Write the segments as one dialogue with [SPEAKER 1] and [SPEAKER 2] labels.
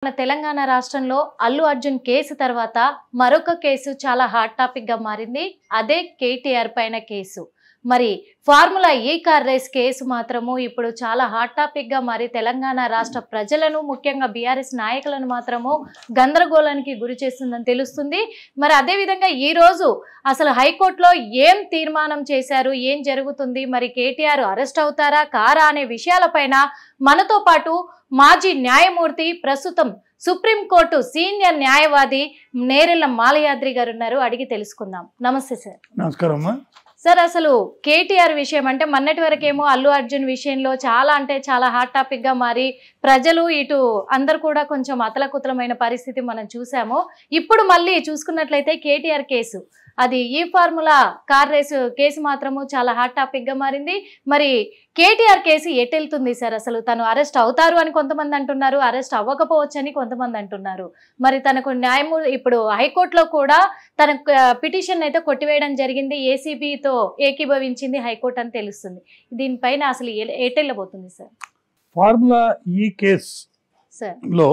[SPEAKER 1] మన తెలంగాణ రాష్ట్రంలో అల్లు అర్జున్ కేసు తర్వాత మరొక కేసు చాలా హాట్ టాపిక్ గా మారింది. అదే కేటీఆర్ పైన కేసు. మరి ఫార్ములా ఈ కార్ రేస్ కేసు మాత్రము ఇప్పుడు చాలా హాట్ టాపిక్ గా మారి తెలంగాణ రాష్ట్ర ప్రజలను ముఖ్యంగా బీఆర్ఎస్ నాయకులను మాత్రము గందరగోళానికి గురి చేస్తుందని తెలుస్తుంది. మరి అదే విధంగా ఈ రోజు అసలు హైకోర్టులో ఏం తీర్మానం చేశారు, ఏం జరుగుతుంది, మరి కేటీఆర్ అరెస్ట్ అవుతారా కారా అనే విషయాలపైన మనతో పాటు మాజీ న్యాయమూర్తి, ప్రస్తుతం సుప్రీంకోర్టు సీనియర్ న్యాయవాది నేరెళ్ల మాలయాద్రి గారు ఉన్నారు. అడిగి తెలుసుకుందాం. నమస్తే సార్.
[SPEAKER 2] నమస్కారం
[SPEAKER 1] సార్. అసలు కేటీఆర్ విషయం అంటే మొన్నటి వరకేమో అల్లు అర్జున్ విషయంలో చాలా అంటే చాలా హాట్ టాపిక్ గా మారి ప్రజలు ఇటు అందరు కూడా కొంచెం అతలకుతలమైన పరిస్థితి మనం చూసాము. ఇప్పుడు మళ్ళీ చూసుకున్నట్లయితే కేటీఆర్ కేసు, అది ఈ ఫార్ములా కార్ రేసు కేసు మాత్రము చాలా హాట్ టాపిక్ గా మారింది. మరి కేటీఆర్ కేసు ఎటెళ్తుంది సార్? అసలు తను అరెస్ట్ అవుతారు అని కొంతమంది అంటున్నారు, అరెస్ట్ అవ్వకపోవచ్చు అని కొంతమంది అంటున్నారు. మరి తనకు ఇప్పుడు హైకోర్టులో కూడా తన పిటిషన్ అయితే కొట్టివేయడం జరిగింది. ఏసీబీతో ఏకీభవించింది హైకోర్టు అని తెలుస్తుంది. దీనిపైన అసలు ఎటెళ్ళబోతుంది సార్?
[SPEAKER 2] ఫార్ములా ఈ కేసు
[SPEAKER 1] సార్
[SPEAKER 2] లో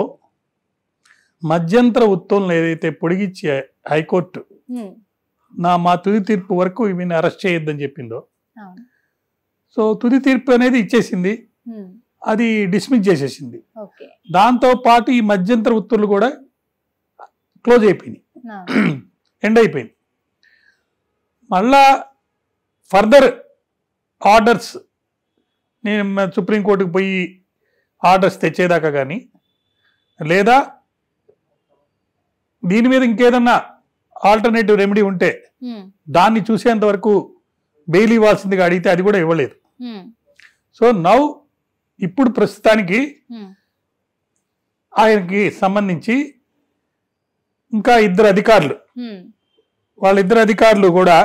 [SPEAKER 2] మధ్యంతర ఉత్తర్వులను ఏదైతే పొడిగించి హైకోర్టు మా తుది తీర్పు వరకు వీళ్ళని అరెస్ట్ చేయొద్దని చెప్పిందో, సో తుది తీర్పు అనేది ఇచ్చేసింది, అది డిస్మిస్ చేసేసింది. దాంతో పాటు ఈ మధ్యంతర ఉత్తర్వులు కూడా క్లోజ్ అయిపోయినాయి, ఎండ్ అయిపోయింది. మళ్ళా ఫర్దర్ ఆర్డర్స్ నేను సుప్రీంకోర్టుకు పోయి ఆర్డర్స్ తెచ్చేదాకా కానీ, లేదా దీని మీద ఇంకేదన్నా ఆల్టర్నేటివ్ రెమెడీ ఉంటే దాన్ని చూసేంత వరకు బెయిల్ ఇవ్వాల్సిందిగా అడిగితే అది కూడా ఇవ్వలేదు. సో నౌ ఇప్పుడు ప్రస్తుతానికి ఆయనకి సంబంధించి ఇంకా ఇద్దరు అధికారులు, వాళ్ళిద్దరు అధికారులు కూడా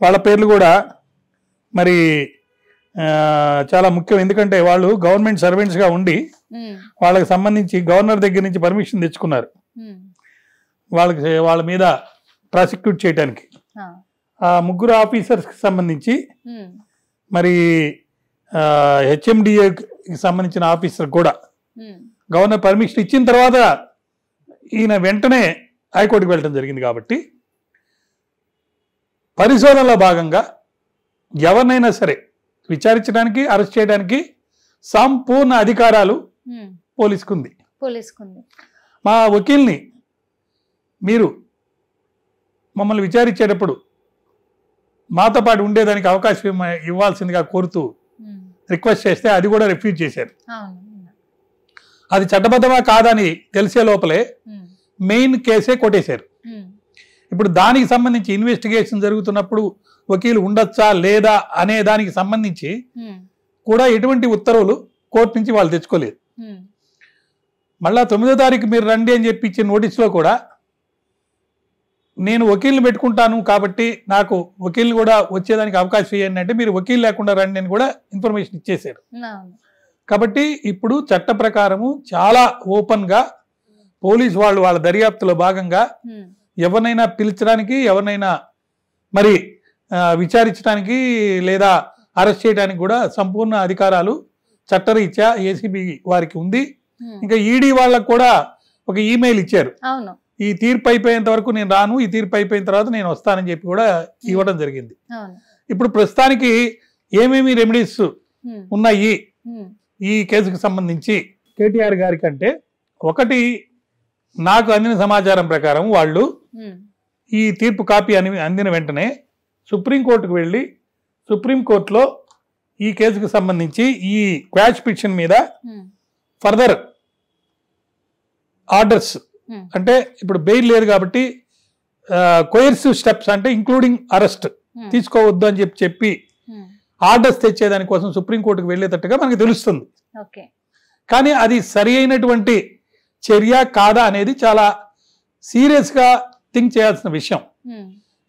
[SPEAKER 2] వాళ్ళ పేర్లు కూడా మరి చాలా ముఖ్యం. ఎందుకంటే వాళ్ళు గవర్నమెంట్ సర్వెంట్స్గా ఉండి వాళ్ళకి సంబంధించి గవర్నర్ దగ్గర నుంచి పర్మిషన్ తెచ్చుకున్నారు వాళ్ళ మీద ప్రాసిక్యూట్ చేయడానికి. ఆ ముగ్గురు ఆఫీసర్స్కి సంబంధించి మరి హెచ్ఎండిఏకి సంబంధించిన ఆఫీసర్ కూడా గవర్నర్ పర్మిషన్ ఇచ్చిన తర్వాత ఈయన వెంటనే హైకోర్టుకు వెళ్ళడం జరిగింది. కాబట్టి పరిశోధనలో భాగంగా ఎవరినైనా సరే విచారించడానికి, అరెస్ట్ చేయడానికి సంపూర్ణ అధికారాలు పోలీసుకుంది. మా వకీల్ని మీరు మమ్మల్ని విచారించేటప్పుడు మాతో పాటు ఉండేదానికి అవకాశం ఇవ్వాల్సిందిగా కోరుతూ రిక్వెస్ట్ చేస్తే అది కూడా రిఫ్యూజ్ చేశారు. అది చట్టబద్ధమా కాదని తెలిసే లోపలే మెయిన్ కేసే కొట్టేశారు. ఇప్పుడు దానికి సంబంధించి ఇన్వెస్టిగేషన్ జరుగుతున్నప్పుడు వకీలు ఉండొచ్చా లేదా అనే దానికి సంబంధించి కూడా ఎటువంటి ఉత్తర్వులు కోర్టు నుంచి వాళ్ళు తెచ్చుకోలేదు. మళ్ళా 9వ తారీఖు మీరు రండి అని చెప్పి ఇచ్చిన నోటీసులో కూడా నేను వకీల్ని పెట్టుకుంటాను కాబట్టి నాకు వకీల్ని కూడా వచ్చేదానికి అవకాశం ఇవ్వండి అంటే మీరు వకీల్ లేకుండా రండి అని కూడా ఇన్ఫర్మేషన్ ఇచ్చేశారు. కాబట్టి ఇప్పుడు చట్ట ప్రకారము చాలా ఓపెన్గా పోలీసు వాళ్ళు వాళ్ళ దర్యాప్తులో భాగంగా ఎవరినైనా పిలిచడానికి, ఎవరినైనా మరి విచారించడానికి లేదా అరెస్ట్ చేయడానికి కూడా సంపూర్ణ అధికారాలు చట్టరీత్యా ఏసీబీ వారికి ఉంది. ఇంకా ఈడీ వాళ్ళకు కూడా ఒక ఈమెయిల్ ఇచ్చారు, ఈ తీర్పు అయిపోయేంత వరకు నేను రాను, ఈ తీర్పు అయిపోయిన తర్వాత నేను వస్తానని చెప్పి కూడా ఇవ్వడం జరిగింది. ఇప్పుడు ప్రస్తుతానికి ఏమేమి రెమెడీస్ ఉన్నాయి ఈ కేసుకు సంబంధించి కేటీఆర్ గారి కంటే, ఒకటి నాకు అందిన సమాచారం ప్రకారం వాళ్ళు ఈ తీర్పు కాపీ అందిన వెంటనే సుప్రీంకోర్టుకు వెళ్ళి సుప్రీంకోర్టులో ఈ కేసుకు సంబంధించి ఈ క్వాష్ పిటిషన్ మీద ఫర్దర్ ఆర్డర్స్, అంటే ఇప్పుడు బెయిల్ లేదు కాబట్టి కోయర్సివ్ స్టెప్స్ అంటే ఇంక్లూడింగ్ అరెస్ట్ తీసుకోవద్దు అని చెప్పి ఆర్డర్స్ తెచ్చేదాని కోసం సుప్రీంకోర్టుకు వెళ్ళేటట్టుగా మనకు తెలుస్తుంది. కానీ అది సరి అయినటువంటి చర్య కాదా అనేది చాలా సీరియస్గా థింక్ చేయాల్సిన విషయం.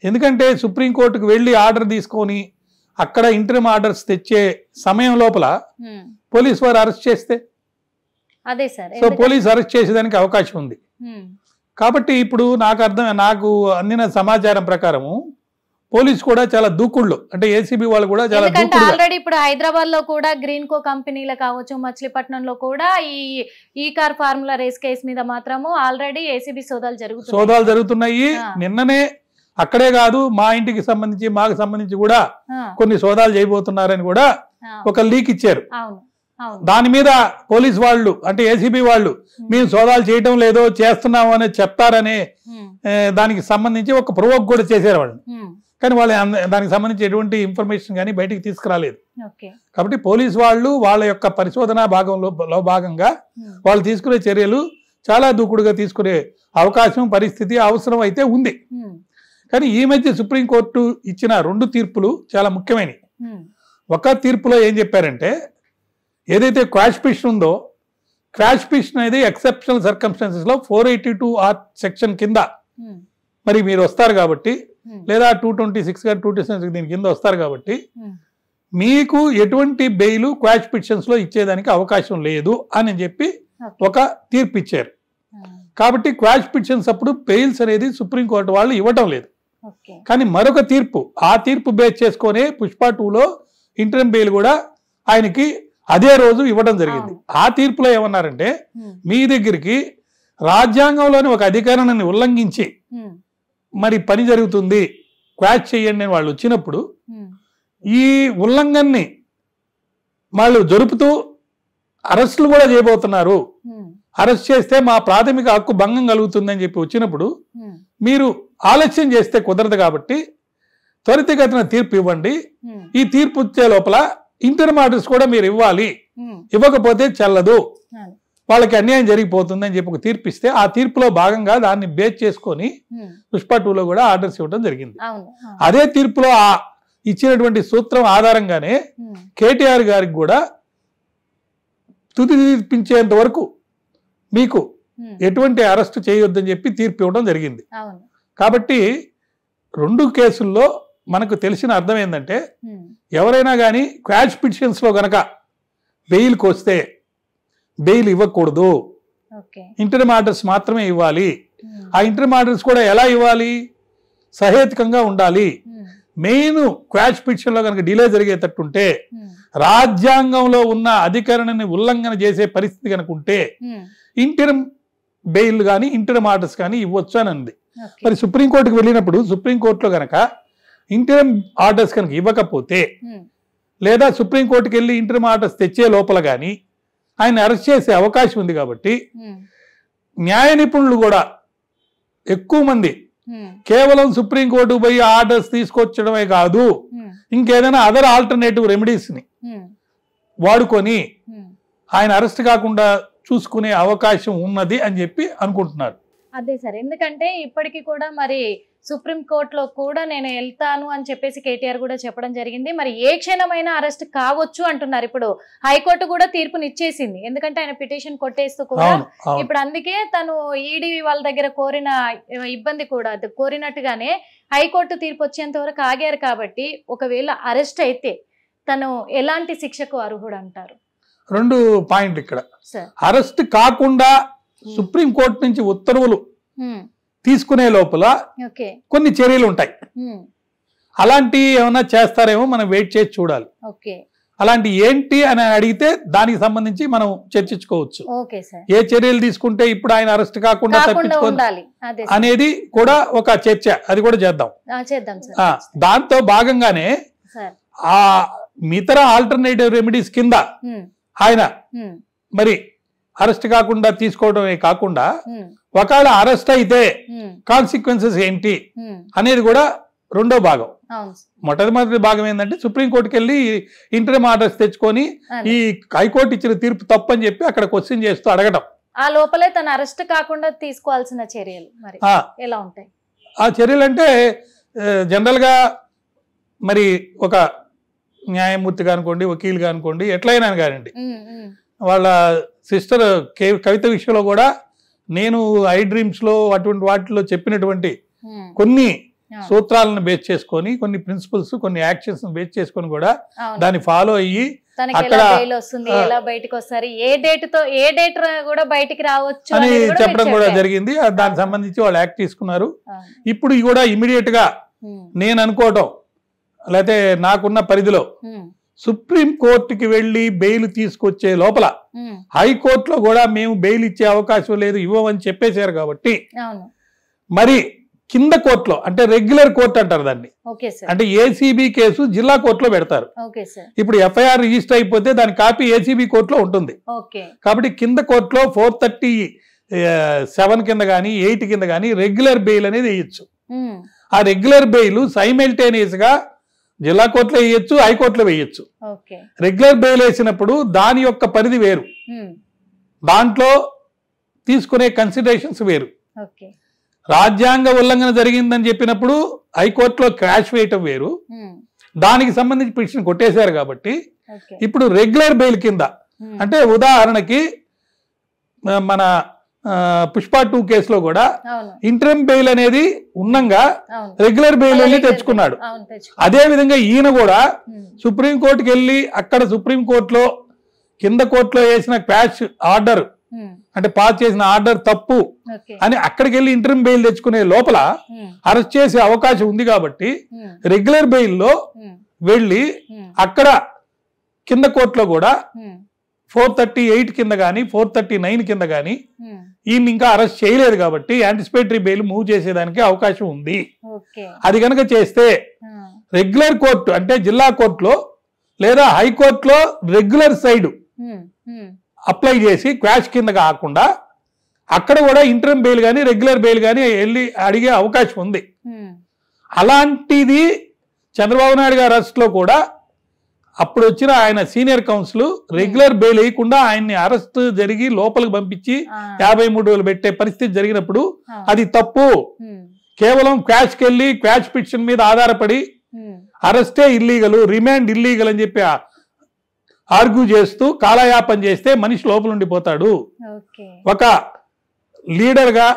[SPEAKER 2] ఎందుకంటే సుప్రీంకోర్టుకు వెళ్ళి ఆర్డర్ తీసుకొని అక్కడ ఇంటరిమ్ ఆర్డర్స్ తెచ్చే సమయం లోపల పోలీసు వారు అరెస్ట్ చేస్తే, సో పోలీసు అరెస్ట్ చేసేదానికి అవకాశం ఉంది. కాబట్టి ఇప్పుడు నాకు అందిన సమాచారం ప్రకారము పోలీసు కూడా చాలా దూకుళ్ళు, అంటే ఏసీబీ వాళ్ళు కూడా చాలా
[SPEAKER 1] ఎందుకంటే ఆల్రెడీ ఇప్పుడు హైదరాబాద్ లో కూడా గ్రీన్ కో కంపెనీలు కావచ్చు, మచిలీపట్నంలో కూడా ఈ కార్ ఫార్ములా రేస్ కేసు మీద మాత్రము ఆల్రెడీ ఏసీబీ సోదాలు జరుగుతున్నాయి.
[SPEAKER 2] నిన్ననే అక్కడే కాదు, మా ఇంటికి సంబంధించి మాకు సంబంధించి కూడా కొన్ని సోదాలు చేయబోతున్నారని కూడా ఒక లీక్ ఇచ్చారు. దాని మీద పోలీస్ వాళ్ళు అంటే ఏసీబీ వాళ్ళు మేము సోదాలు చేయటం లేదో చేస్తున్నాము అనేది చెప్తారనే దానికి సంబంధించి ఒక ప్రొవోక్ కూడా చేశారు వాళ్ళు. కానీ వాళ్ళు దానికి సంబంధించి ఎటువంటి ఇన్ఫర్మేషన్ కానీ బయటికి తీసుకురాలేదు. కాబట్టి పోలీస్ వాళ్ళు వాళ్ళ యొక్క పరిశోధన భాగంలో భాగంగా వాళ్ళు తీసుకునే చర్యలు చాలా దూకుడుగా తీసుకునే అవకాశం, పరిస్థితి, అవసరం అయితే ఉంది. కానీ ఈ మధ్య సుప్రీంకోర్టు ఇచ్చిన 2 తీర్పులు చాలా ముఖ్యమైనవి. ఒక తీర్పులో ఏం చెప్పారంటే, ఏదైతే క్వాష్ పిటిషన్ ఉందో, క్వాష్ పిటిషన్ అనేది ఎక్సెప్షనల్ సర్కమ్స్టాన్సెస్ లో 482 సెక్షన్ కింద మరి మీరు వస్తారు కాబట్టి, లేదా 226 గారు 226 దీని కింద వస్తారు కాబట్టి మీకు ఎటువంటి బెయిల్ క్వాష్ పిటిషన్స్ లో ఇచ్చేదానికి అవకాశం లేదు అని చెప్పి ఒక తీర్పు ఇచ్చారు. కాబట్టి క్వాష్ పిటిషన్స్ అప్పుడు బెయిల్స్ అనేది సుప్రీంకోర్టు వాళ్ళు ఇవ్వటం లేదు. కానీ మరొక తీర్పు, ఆ తీర్పు బేస్ చేసుకునే పుష్ప 2లో ఇంటరిమ్ బెయిల్ కూడా ఆయనకి అదే రోజు ఇవ్వడం జరిగింది. ఆ తీర్పులో ఏమన్నారంటే, మీ దగ్గరికి రాజ్యాంగంలోని ఒక అధికారాన్ని ఉల్లంఘించి మరి పని జరుగుతుంది, క్వాష్ చేయండి అని వాళ్ళు వచ్చినప్పుడు ఈ ఉల్లంఘనని వాళ్ళు జరుపుతూ అరెస్టులు కూడా చేయబోతున్నారు, అరెస్ట్ చేస్తే మా ప్రాథమిక హక్కు భంగం కలుగుతుందని చెప్పి వచ్చినప్పుడు మీరు ఆలస్యం చేస్తే కుదరదు కాబట్టి త్వరితగతిన తీర్పు ఇవ్వండి, ఈ తీర్పు వచ్చే లోపల ఇంటరిమ్ ఆర్డర్స్ కూడా మీరు ఇవ్వాలి, ఇవ్వకపోతే చెల్లదు, వాళ్ళకి అన్యాయం జరిగిపోతుంది అని చెప్పి ఒక తీర్పు ఇస్తే, ఆ తీర్పులో భాగంగా దాన్ని బేస్ చేసుకొని పుష్ప 2లో కూడా ఆర్డర్స్ ఇవ్వడం జరిగింది. అదే తీర్పులో ఇచ్చినటువంటి సూత్రం ఆధారంగానే కేటీఆర్ గారికి కూడా తుది తీర్పించేంత వరకు మీకు ఎటువంటి అరెస్ట్ చేయొద్దని చెప్పి తీర్పు ఇవ్వడం జరిగింది. కాబట్టి 2 కేసుల్లో మనకు తెలిసిన అర్థం ఏంటంటే, ఎవరైనా కానీ క్వాష్ పిటిషన్స్ లో గనక బెయిల్కి వస్తే బెయిల్ ఇవ్వకూడదు, ఇంటరిమ్ ఆర్డర్స్ మాత్రమే ఇవ్వాలి. ఆ ఇంటరిమ్ ఆర్డర్స్ కూడా ఎలా ఇవ్వాలి, సహేతుకంగా ఉండాలి. మెయిన్ క్వాష్ పిటిషన్ లో కనుక డిలే జరిగేటట్టుంటే, రాజ్యాంగంలో ఉన్న అధికరణని ఉల్లంఘన చేసే పరిస్థితి కనుక ఉంటే ఇంటరిమ్ బెయిల్ కానీ ఇంటరిమ్ ఆర్డర్స్ కానీ ఇవ్వచ్చు అని అంది. మరి సుప్రీంకోర్టుకు వెళ్ళినప్పుడు సుప్రీంకోర్టులో కనుక ఇంటరిమ్ ఆర్డర్స్ కనుక ఇవ్వకపోతే, లేదా సుప్రీంకోర్టుకి వెళ్ళి ఇంటరిమ్ ఆర్డర్స్ తెచ్చే లోపల కానీ ఆయన అరెస్ట్ చేసే అవకాశం ఉంది. కాబట్టి న్యాయ నిపుణులు కూడా ఎక్కువ మంది కేవలం సుప్రీంకోర్టు పోయి ఆర్డర్స్ తీసుకొచ్చడమే కాదు, ఇంకేదైనా అదర్ ఆల్టర్నేటివ్ రెమెడీస్ ని వాడుకొని ఆయన అరెస్ట్ కాకుండా చూసుకునే అవకాశం ఉన్నది అని చెప్పి అనుకుంటున్నారు.
[SPEAKER 1] అదే సార్, ఎందుకంటే ఇప్పటికీ కూడా మరి సుప్రీం కోర్టులో కూడా నేను వెళ్తాను అని చెప్పేసి కేటీఆర్ కూడా చెప్పడం జరిగింది. మరి ఏ క్షణమైనా అరెస్ట్ కావచ్చు అంటున్నారు. ఇప్పుడు హైకోర్టు కూడా తీర్పునిచ్చేసింది, ఎందుకంటే ఆయన పిటిషన్ కొట్టేస్తూ కూడా ఇప్పుడు అందుకే తను ఈడీ వాళ్ళ దగ్గర కోరిన ఇబ్బంది కూడా కోరినట్టుగానే హైకోర్టు తీర్పు వచ్చేంత వరకు ఆగారు. కాబట్టి ఒకవేళ అరెస్ట్ అయితే తను ఎలాంటి శిక్షకు అర్హుడు అంటారు?
[SPEAKER 2] 2 పాయింట్లు ఇక్కడ. అరెస్ట్ కాకుండా సుప్రీంకోర్టు నుంచి ఉత్తర్వులు తీసుకునే లోపల కొన్ని చర్యలు ఉంటాయి. అలాంటి ఏమైనా చేస్తారేమో మనం వెయిట్ చేసి చూడాలి. అలాంటి ఏంటి అని అడిగితే దానికి సంబంధించి మనం చర్చించుకోవచ్చు. ఏ చర్యలు తీసుకుంటే ఇప్పుడు ఆయన అరెస్ట్ కాకుండా తప్పించుకోవాలి అనేది కూడా ఒక చర్చ, అది కూడా చేద్దాం. దాంతో భాగంగానే ఆ ఇతర ఆల్టర్నేటివ్ రెమెడీస్ కింద ఆయన మరి అరెస్ట్ కాకుండా తీసుకోవడమే కాకుండా ఒకవేళ అరెస్ట్ అయితే కాన్సిక్వెన్సెస్ ఏంటి అనేది కూడా 2వ భాగం. మొట్టమొదటి భాగం ఏంటంటే సుప్రీంకోర్టుకి వెళ్ళి ఇంటరిమ్ ఆర్డర్స్ తెచ్చుకొని ఈ హైకోర్టు ఇచ్చిన తీర్పు తప్పని చెప్పి అక్కడ క్వశ్చన్ చేస్తూ అడగటం.
[SPEAKER 1] ఆ లోపలే తన అరెస్ట్ కాకుండా తీసుకోవాల్సిన చర్యలు మరి ఎలా ఉంటాయి?
[SPEAKER 2] ఆ చర్యలు అంటే జనరల్ గా మరి ఒక న్యాయమూర్తిగా అనుకోండి, వకీలుగా అనుకోండి, ఎట్లయినా కానివ్వండి, వాళ్ళ సిస్టర్ కవిత విషయంలో కూడా నేను ఐ డ్రీమ్స్ లో అటువంటి వాటిలో చెప్పినటువంటి కొన్ని సూత్రాలను బేస్ చేసుకొని, కొన్ని ప్రిన్సిపల్స్, కొన్ని యాక్షన్స్ బేస్ చేసుకొని కూడా దాన్ని ఫాలో అయ్యి అక్కడ అని చెప్పడం కూడా జరిగింది. దానికి సంబంధించి వాళ్ళు యాక్ట్ తీసుకున్నారు. ఇప్పుడు కూడా ఇమీడియట్ గా నేను అనుకోవటం లేకపోతే నాకున్న పరిధిలో సుప్రీం కోర్టుకి వెళ్ళి బెయిల్ తీసుకొచ్చే లోపల హైకోర్టులో కూడా మేము బెయిల్ ఇచ్చే అవకాశం లేదు, ఇవ్వమని చెప్పేశారు కాబట్టి మరి కింద కోర్టులో అంటే రెగ్యులర్ కోర్టు అంటారు దాన్ని, అంటే ఏసీబీ కేసు జిల్లా కోర్టులో పెడతారు. ఇప్పుడు ఎఫ్ఐఆర్ రిజిస్టర్ అయిపోతే దాని కాపీ ఏసీబీ కోర్టులో ఉంటుంది. కాబట్టి కింద కోర్టులో 437 కింద కానీ 8 కింద కానీ రెగ్యులర్ బెయిల్ అనేది వేయచ్చు. ఆ రెగ్యులర్ బెయిల్ సైమల్టేనియస్ గా జిల్లా కోర్టులో వేయచ్చు, హైకోర్టులో వేయచ్చు. రెగ్యులర్ బెయిల్ వేసినప్పుడు దాని యొక్క పరిధి వేరు, దాంట్లో తీసుకునే కన్సిడరేషన్స్ వేరు. రాజ్యాంగ ఉల్లంఘన జరిగిందని చెప్పినప్పుడు హైకోర్టులో క్రాష్ వేయటం వేరు, దానికి సంబంధించి పిటిషన్ కొట్టేశారు కాబట్టి ఇప్పుడు రెగ్యులర్ బెయిల్ కింద అంటే ఉదాహరణకి మన పుష్ప 2 కేసులో కూడా ఇంటరిమ్ బెయిల్ అనేది ఉన్నంగా రెగ్యులర్ బెయిల్ వెళ్ళి తెచ్చుకున్నాడు. అదే విధంగా ఈయన కూడా సుప్రీంకోర్టుకి వెళ్ళి అక్కడ సుప్రీంకోర్టులో కింద కోర్టులో వేసిన క్వాష్ ఆర్డర్ అంటే పాస్ చేసిన ఆర్డర్ తప్పు అని అక్కడికి వెళ్ళి ఇంటరిమ్ బెయిల్ తెచ్చుకునే లోపల అరెస్ట్ చేసే అవకాశం ఉంది. కాబట్టి రెగ్యులర్ బెయిల్లో వెళ్ళి అక్కడ కింద కోర్టులో కూడా 438 కింద కానీ 439 కింద కానీ ఈయన ఇంకా అరెస్ట్ చేయలేదు కాబట్టి యాంటిసిపేటరీ బెయిల్ మూవ్ చేసేదానికి అవకాశం ఉంది. అది కనుక చేస్తే రెగ్యులర్ కోర్టు అంటే జిల్లా కోర్టులో లేదా హైకోర్టులో రెగ్యులర్ సైడ్ అప్లై చేసి క్వాష్ కింద కాకుండా అక్కడ కూడా ఇంటరిమ్ బెయిల్ కానీ రెగ్యులర్ బెయిల్ కానీ వెళ్ళి అడిగే అవకాశం ఉంది. అలాంటిది చంద్రబాబు నాయుడు గారి అరెస్ట్లో కూడా అప్పుడు వచ్చిన ఆయన సీనియర్ కౌన్సిల్ రెగ్యులర్ బెయిల్ వేయకుండా ఆయన్ని అరెస్ట్ జరిగి లోపలికి పంపించి 53 రోజులు పెట్టే పరిస్థితి జరిగినప్పుడు అది తప్పు. కేవలం క్వాష్కి వెళ్ళి క్వాష్ పిటిషన్ మీద ఆధారపడి అరెస్టే ఇల్లీగల్, రిమాండ్ ఇల్లీగల్ అని చెప్పి ఆర్గ్యూ చేస్తూ కాలయాపన చేస్తే మనిషి లోపల ఉండిపోతాడు. ఒక లీడర్గా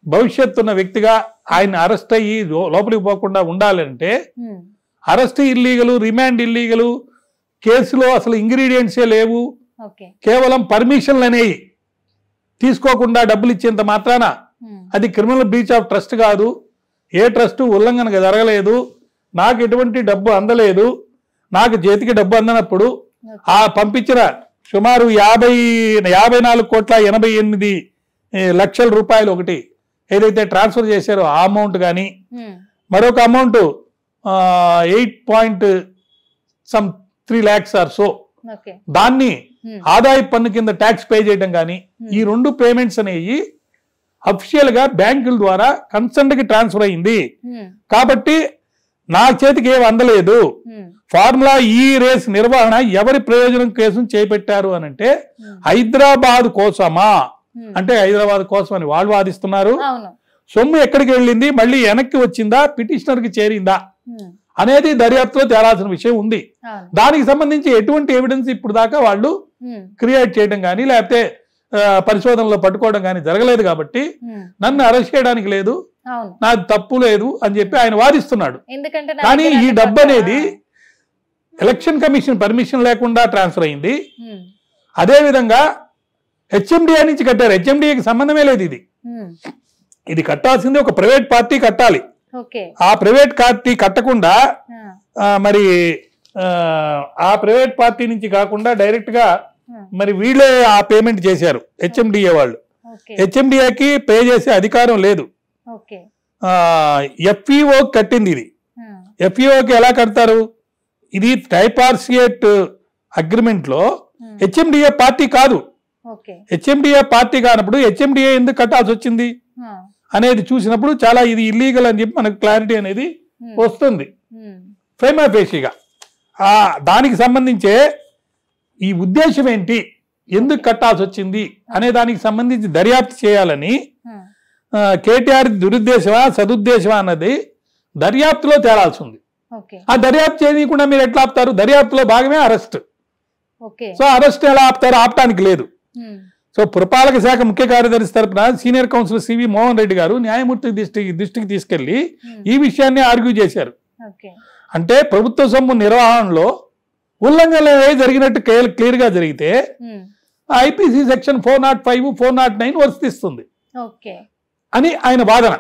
[SPEAKER 2] భవిష్యత్తు ఉన్న వ్యక్తిగా ఆయన అరెస్ట్ అయ్యి లోపలికి పోకుండా ఉండాలంటే అరెస్ట్ ఇల్లీగలు, రిమాండ్ ఇల్లీగలు, కేసులో అసలు ఇంగ్రీడియంట్సే లేవు, కేవలం పర్మిషన్లు అనేవి తీసుకోకుండా డబ్బులు ఇచ్చేంత మాత్రాన అది క్రిమినల్ బ్రీచ్ ఆఫ్ ట్రస్ట్ కాదు, ఏ ట్రస్ట్ ఉల్లంఘన జరగలేదు, నాకు ఎటువంటి డబ్బు అందలేదు, నాకు చేతికి డబ్బు అందనప్పుడు ఆ పంపించిన సుమారు 54,88 రూపాయలు ఒకటి ఏదైతే ట్రాన్స్ఫర్ చేశారో ఆ అమౌంట్ కానీ మరొక అమౌంట్ 8.3 lakhs ఆర్ సో దాన్ని ఆదాయ పన్ను కింద ట్యాక్స్ పే చేయడం కానీ ఈ 2 పేమెంట్స్ అనేవి అఫీషియల్ గా బ్యాంకుల ద్వారా కన్సర్న్ కి ట్రాన్స్ఫర్ అయింది. కాబట్టి నా చేతికి ఏం అందలేదు. ఫార్ములా ఈ రేస్ నిర్వహణ ఎవరి ప్రయోజనం కేసును చేపట్టారు అని అంటే హైదరాబాద్ కోసమా అంటే హైదరాబాద్ కోసం అని వాళ్ళు వాదిస్తున్నారు. సొమ్ము ఎక్కడికి వెళ్ళింది, మళ్ళీ వెనక్కి వచ్చిందా, పిటిషనర్ కి చేరిందా అనేది దర్యాప్తులో తేలాల్సిన విషయం ఉంది. దానికి సంబంధించి ఎటువంటి ఎవిడెన్స్ ఇప్పుడు దాకా వాళ్ళు క్రియేట్ చేయడం కానీ లేకపోతే పరిశోధనలో పట్టుకోవడం కానీ జరగలేదు. కాబట్టి నన్ను అరెస్ట్ చేయడానికి లేదు, నాది తప్పు లేదు అని చెప్పి ఆయన వాదిస్తున్నాడు. కానీ ఈ డబ్బు అనేది ఎలక్షన్ కమిషన్ పర్మిషన్ లేకుండా ట్రాన్స్ఫర్ అయింది. అదే విధంగా హెచ్ఎండిఏ నుంచి కట్టారు, హెచ్ఎండిఏకి సంబంధమే లేదు. ఇది కట్టాల్సింది ఒక ప్రైవేట్ పార్టీ కట్టాలి. ఆ ప్రైవేట్ పార్టీ కట్టకుండా మరి ఆ ప్రైవేట్ పార్టీ నుంచి కాకుండా డైరెక్ట్ గా మరి వీళ్ళే ఆ పేమెంట్ చేశారు హెచ్ఎండిఏ వాళ్ళు. హెచ్ఎండిఏకి పే చేసే అధికారం లేదు, ఎఫ్ఈఓ కట్టింది. ఇది ఎఫ్ఈఓకి ఎలా కడతారు, ఇది ట్రైపార్సియేట్ అగ్రిమెంట్ లో హెచ్ఎండిఏ పార్టీ కాదు. హెచ్ఎండిఏ పార్టీ కానప్పుడు హెచ్ఎండిఏ ఎందుకు కట్టాల్సి వచ్చింది అనేది చూసినప్పుడు చాలా ఇది ఇల్లీగల్ అని చెప్పి మనకు క్లారిటీ అనేది వస్తుంది ప్రైమా ఫేషిగా. దానికి సంబంధించే ఈ ఉద్దేశం ఏంటి, ఎందుకు కట్టాల్సి వచ్చింది అనే దానికి సంబంధించి దర్యాప్తు చేయాలని కేటీఆర్ దురుద్దేశమా సదుద్దేశమా అన్నది దర్యాప్తులో తేలాల్సి ఉంది. ఆ దర్యాప్తు చేయకుండా మీరు ఎట్లా ఆపుతారు? దర్యాప్తులో భాగమే అరెస్ట్. సో అరెస్ట్ ఎలా ఆపుతారు? ఆపటానికి లేదు. సో పురపాలక శాఖ ముఖ్య కార్యదర్శి తరపున senior counsellor C V Mohan Reddy గారు న్యాయమూర్తి దృష్టికి తీసుకెళ్లి ఈ విషయాన్ని ఆర్గ్యూ చేశారు. అంటే ప్రభుత్వ సొమ్ము నిర్వహణలో ఉల్లంఘనలు జరిగినట్టు క్లియర్ గా జరిగితే ఐపీసీ సెక్షన్ 405, 409 వర్తిస్తుంది అని ఆయన వాదన.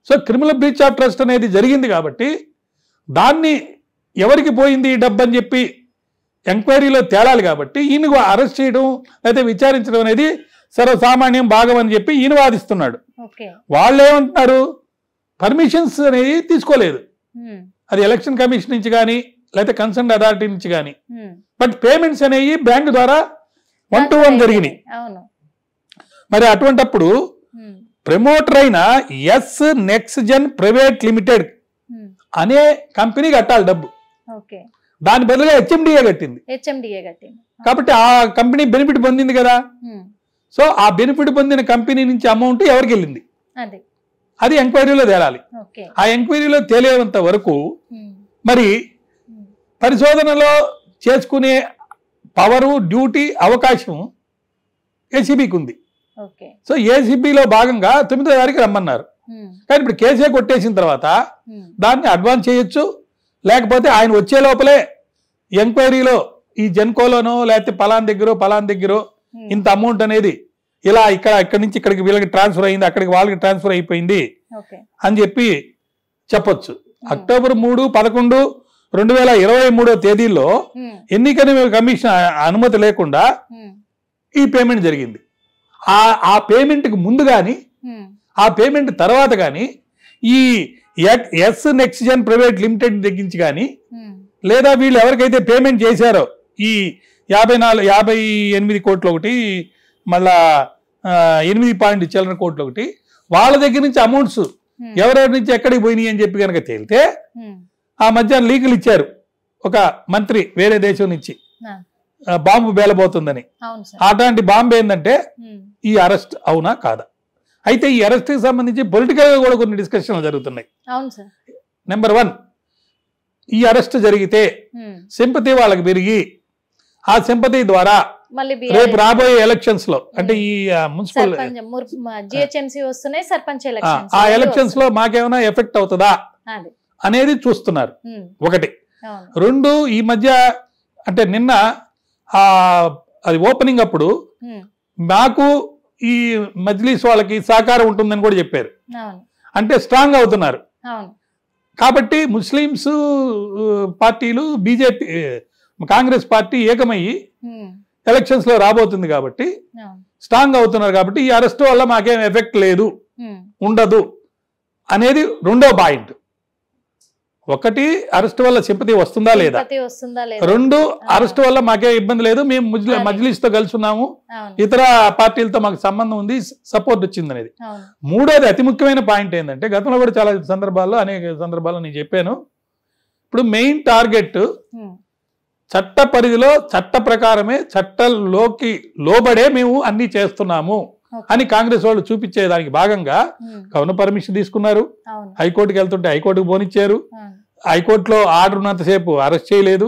[SPEAKER 2] So criminal breach of trust అనేది జరిగింది కాబట్టి దాన్ని ఎవరికి పోయింది ఈ డబ్బు అని చెప్పి ఎంక్వైరీలో తేలాలి కాబట్టి ఈయన అరెస్ట్ చేయడం లేకపోతే విచారించడం అనేది సర్వసామాన్యం భాగం అని చెప్పి ఈయన వాదిస్తున్నాడు. వాళ్ళు ఏమంటున్నారు, పర్మిషన్స్ అనేది తీసుకోలేదు, అది ఎలక్షన్ కమిషన్ నుంచి కానీ లేకపోతే కన్సర్న్ అథారిటీ నుంచి కానీ, బట్ పేమెంట్స్ అనేవి బ్యాంక్ ద్వారా 1-to-1 జరిగినాయి. మరి అటువంటప్పుడు ప్రమోటర్ అయిన ఎస్ నెక్స్జెన్ ప్రైవేట్ లిమిటెడ్ అనే కంపెనీ కట్టాలి డబ్బు. దాని బదులుగా హెచ్ఎండిఏ కట్టింది. కాబట్టి ఆ కంపెనీ బెనిఫిట్ పొందింది కదా. సో ఆ బెనిఫిట్ పొందిన కంపెనీ నుంచి అమౌంట్ ఎవరికి వెళ్ళింది అది ఎంక్వైరీలో తేలాలి. ఆ ఎంక్వైరీలో తేలేంత వరకు మరి పరిశోధనలో చేసుకునే పవరు, డ్యూటీ, అవకాశం ఏసీబీకి ఉంది. సో ఏసీబీలో భాగంగా 9వ తారీఖు రమ్మన్నారు. కానీ ఇప్పుడు కేసే కొట్టేసిన తర్వాత దాన్ని అడ్వాన్స్ చేయొచ్చు, లేకపోతే ఆయన వచ్చే లోపలే ఎంక్వైరీలో ఈ జెన్కోలోనో లేకపోతే పలాన్ దగ్గర ఇంత అమౌంట్ అనేది ఇలా ఇక్కడి నుంచి ఇక్కడికి వీళ్ళకి ట్రాన్స్ఫర్ అయింది, అక్కడికి వాళ్ళకి ట్రాన్స్ఫర్ అయిపోయింది అని చెప్పి చెప్పొచ్చు. అక్టోబర్ 3, 11, 2023 తేదీల్లో ఎన్నికల కమిషన్ అనుమతి లేకుండా ఈ పేమెంట్ జరిగింది. ఆ పేమెంట్కి ముందు కానీ ఆ పేమెంట్ తర్వాత కానీ ఈ ఎస్ నెక్స్జెన్ ప్రైవేట్ లిమిటెడ్ తగ్గించి కానీ లేదా వీళ్ళు ఎవరికైతే పేమెంట్ చేశారో ఈ 58 కోట్లు ఒకటి, మళ్ళా 8 చిల్లర కోట్లు ఒకటి, వాళ్ళ దగ్గర నుంచి అమౌంట్స్ ఎవరెవరి నుంచి ఎక్కడికి పోయినాయి అని చెప్పి కనుక తేలితే ఆ మధ్య లీకులు ఇచ్చారు ఒక మంత్రి వేరే దేశం నుంచి బాంబు బేలబోతుందని. అట్లాంటి బాంబు ఏంటంటే ఈ అరెస్ట్ అవునా కాదా. అయితే ఈ అరెస్ట్ కి సంబంధించి పొలిటికల్ గా కూడా కొన్ని డిస్కషన్లు జరుగుతున్నాయి. నెంబర్ 1, ఈ అరెస్ట్ జరిగితే సింపతి వాళ్ళకి పెరిగి ఆ సింపతి ద్వారా రేపు రాబోయే ఎలక్షన్స్ లో అంటే ఈ మున్సిపల్ ఆ ఎలక్షన్స్ లో మాకేమైనా ఎఫెక్ట్ అవుతుందా అనేది చూస్తున్నారు. 1. 2, ఈ మధ్య అంటే నిన్న అది ఓపెనింగ్ అప్పుడు మాకు ఈ మజ్లిస్ వాళ్ళకి సహకారం ఉంటుందని కూడా చెప్పారు. అంటే స్ట్రాంగ్ అవుతున్నారు. కాబట్టి ముస్లిమ్స్ పార్టీలు, బీజేపీ, కాంగ్రెస్ పార్టీ ఏకమయ్యి ఎలక్షన్స్ లో రాబోతుంది కాబట్టి స్ట్రాంగ్ అవుతున్నారు. కాబట్టి ఈ అరెస్ట్ వల్ల మాకేం ఎఫెక్ట్ లేదు, ఉండదు అనేది 2వ పాయింట్. 1, అరెస్ట్ వల్ల సింపతి వస్తుందా లేదా. 2, అరెస్ట్ వల్ల మాకే ఇబ్బంది లేదు, మేము మజ్లిస్ తో కలిసి ఉన్నాము, ఇతర పార్టీలతో మాకు సంబంధం ఉంది, సపోర్ట్ వచ్చింది అనేది. 3వది అతి ముఖ్యమైన పాయింట్ ఏంటంటే గతంలో కూడా చాలా సందర్భాల్లో అనేక సందర్భాల్లో నేను చెప్పాను, ఇప్పుడు మెయిన్ టార్గెట్ చట్ట పరిధిలో చట్ట ప్రకారమే చట్టంలోకి లోబడే మేము అన్ని చేస్తున్నాము అని కాంగ్రెస్ వాళ్ళు చూపించేదానికి భాగంగా గవర్నర్ పర్మిషన్ తీసుకున్నారు. హైకోర్టుకి వెళ్తుంటే హైకోర్టుకు పోనిచ్చారు. హైకోర్టులో ఆర్డర్ ఉన్నంతసేపు అరెస్ట్ చేయలేదు.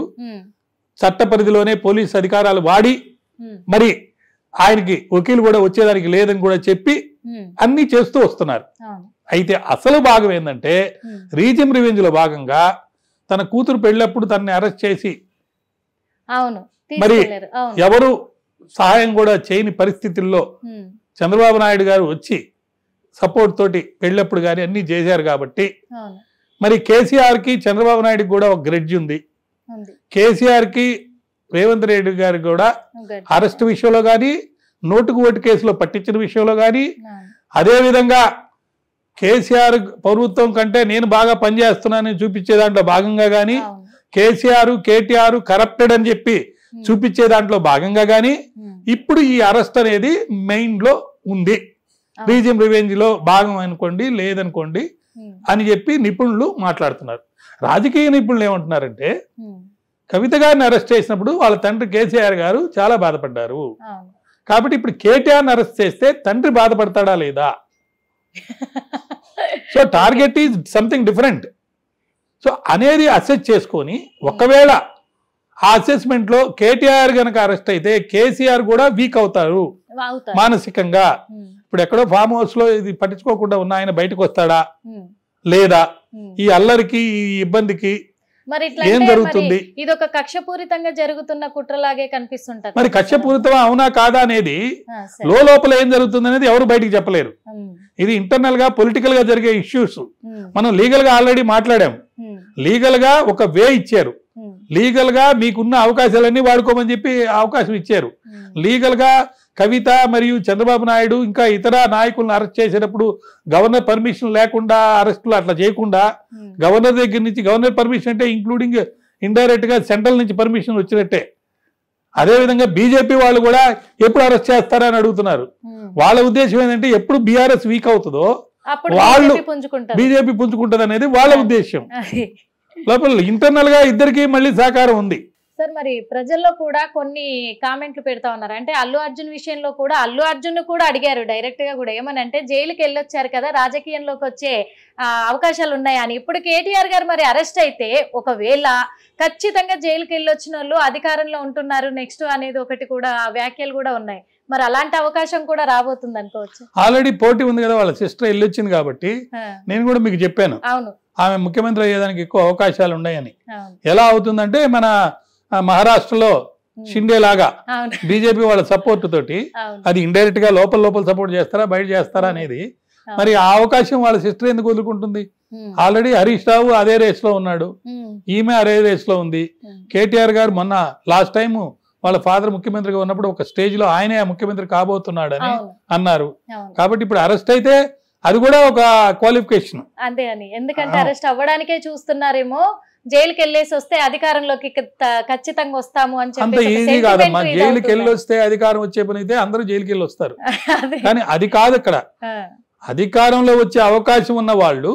[SPEAKER 2] చట్ట పరిధిలోనే పోలీస్ అధికారాలు వాడి మరి ఆయనకి వకీలు కూడా వచ్చేదానికి లేదని కూడా చెప్పి అన్ని చేస్తూ వస్తున్నారు. అయితే అసలు భాగం ఏంటంటే రీజిమ్ రివెంజ్ లో భాగంగా తన కూతురు పెళ్ళప్పుడు తనని అరెస్ట్ చేసి మరి ఎవరు సహాయం కూడా చేయని పరిస్థితుల్లో చంద్రబాబు నాయుడు గారు వచ్చి సపోర్ట్ తోటి పెళ్ళప్పుడు కానీ అన్ని చేశారు. కాబట్టి మరి కేసీఆర్ కి చంద్రబాబు నాయుడుకి కూడా ఒక గ్రెడ్జ్ ఉంది. కేసీఆర్ కి రేవంత్ రెడ్డి గారు కూడా అరెస్ట్ విషయంలో కానీ, నోటుకు ఓటు కేసులో పట్టించిన విషయంలో కానీ, అదేవిధంగా కేసీఆర్ ప్రభుత్వం కంటే నేను బాగా పనిచేస్తున్నానని చూపించే దాంట్లో భాగంగా కానీ, కేసీఆర్ కేటీఆర్ కరప్టెడ్ అని చెప్పి చూపించే దాంట్లో భాగంగా కానీ ఇప్పుడు ఈ అరెస్ట్ అనేది మెయిన్ లో ఉంది. రీజియం రివెంజ్ లో భాగం అనుకోండి, లేదనుకోండి అని చెప్పి నిపుణులు మాట్లాడుతున్నారు. రాజకీయ నిపుణులు ఏమంటున్నారంటే కవిత గారిని అరెస్ట్ చేసినప్పుడు వాళ్ళ తండ్రి కేసీఆర్ గారు చాలా బాధపడ్డారు. కాబట్టి ఇప్పుడు కేటీఆర్ని అరెస్ట్ చేస్తే తండ్రి బాధపడతాడా లేదా. So target is something different. So అనేది అసెస్ చేసుకొని ఒకవేళ ఆ అసెస్మెంట్ లో కేటీఆర్ గనక అరెస్ట్ అయితే కేసీఆర్ కూడా వీక్ అవుతారు మానసికంగా. ఇప్పుడు ఎక్కడో ఫామ్ హౌస్ లో ఇది పట్టించుకోకుండా ఉన్న ఆయన బయటకు వస్తాడా లేదా, ఈ అల్లరికి ఈ ఇబ్బందికి ఏం జరుగుతుంది.
[SPEAKER 1] ఇది ఒక కక్షపూరితంగా జరుగుతున్న కుట్రలాగే కనిపిస్తుంటది.
[SPEAKER 2] మరి కక్షపూరితం అవునా కాదా అనేది లోపల ఏం జరుగుతుంది అనేది ఎవరు బయటికి చెప్పలేరు. ఇది ఇంటర్నల్ గా పొలిటికల్ గా జరిగే ఇష్యూస్. మనం లీగల్ గా ఆల్రెడీ మాట్లాడాము. లీగల్ గా ఒక వే ఇచ్చారు, లీగల్ గా మీకున్న అవకాశాలన్నీ వాడుకోమని చెప్పి అవకాశం ఇచ్చారు. లీగల్ గా కవిత మరియు చంద్రబాబు నాయుడు ఇంకా ఇతర నాయకులను అరెస్ట్ చేసేటప్పుడు గవర్నర్ పర్మిషన్ లేకుండా అరెస్టులు అట్లా చేయకుండా గవర్నర్ దగ్గర నుంచి, గవర్నర్ పర్మిషన్ అంటే ఇంక్లూడింగ్ ఇండైరెక్ట్ గా సెంట్రల్ నుంచి పర్మిషన్ వచ్చినట్టే. అదేవిధంగా బీజేపీ వాళ్ళు కూడా ఎప్పుడు అరెస్ట్ చేస్తారని అడుగుతున్నారు. వాళ్ళ ఉద్దేశం ఏంటంటే ఎప్పుడు బీఆర్ఎస్ వీక్ అవుతుందో వాళ్ళు బీజేపీ పుంజుకుంటది అనేది వాళ్ళ ఉద్దేశం. లోపల ఇంటర్నల్ గా ఇద్దరికి మళ్ళీ సహకారం ఉంది.
[SPEAKER 1] సార్ మరి ప్రజల్లో కూడా కొన్ని కామెంట్లు పెడతా ఉన్నారు. అంటే అల్లు అర్జున్ విషయంలో కూడా అల్లు అర్జున్ కూడా అడిగారు డైరెక్ట్ గా కూడా, ఏమనంటే జైలుకి వెళ్ళొచ్చారు కదా, రాజకీయంలోకి వచ్చే అవకాశాలు ఉన్నాయని. ఇప్పుడు కేటీఆర్ గారు మరి అరెస్ట్ అయితే ఒకవేళ ఖచ్చితంగా జైలుకి వెళ్ళొచ్చిన వాళ్ళు అధికారంలో ఉంటున్నారు నెక్స్ట్ అనేది ఒకటి కూడా వ్యాఖ్యలు కూడా ఉన్నాయి. మరి అలాంటి అవకాశం కూడా రాబోతుంది అనుకోవచ్చు.
[SPEAKER 2] ఆల్రెడీ పోటీ ఉంది కదా, వాళ్ళ సిస్టర్ వెళ్ళొచ్చింది కాబట్టి. నేను కూడా మీకు చెప్పాను,
[SPEAKER 1] అవును,
[SPEAKER 2] ఆమె ముఖ్యమంత్రి అయ్యేదానికి ఎక్కువ అవకాశాలు ఉన్నాయని. ఎలా అవుతుందంటే మన మహారాష్ట్రలో షిండే లాగా బీజేపీ వాళ్ళ సపోర్ట్ తోటి, అది ఇండైరెక్ట్ గా లోపల సపోర్ట్ చేస్తారా బయట చేస్తారా అనేది. మరి ఆ అవకాశం వాళ్ళ సిస్టర్ ఎందుకు వదులుకుంటుంది? ఆల్రెడీ హరీష్ రావు అదే రేస్ లో ఉన్నాడు, ఈమె అదే రేస్ లో ఉంది. కేటీఆర్ గారు మొన్న లాస్ట్ టైం వాళ్ళ ఫాదర్ ముఖ్యమంత్రిగా ఉన్నప్పుడు ఒక స్టేజ్ లో ఆయనే ముఖ్యమంత్రి కాబోతున్నాడు అని అన్నారు. కాబట్టి ఇప్పుడు అరెస్ట్ అయితే అది కూడా ఒక క్వాలిఫికేషన్
[SPEAKER 1] అంతే అని, ఎందుకంటే అరెస్ట్ అవ్వడానికే చూస్తున్నారేమో, జైలుకి వెళ్ళేసి వస్తే అధికారంలోకి ఖచ్చితంగా వస్తాము అని
[SPEAKER 2] అంత ఈజీ కాదమ్మా. జైలుకి వెళ్ళి వస్తే అధికారం వచ్చే పని అయితే అందరూ జైలుకి వెళ్ళి వస్తారు, కానీ అది కాదు. ఇక్కడ అధికారంలో వచ్చే అవకాశం ఉన్న వాళ్ళు,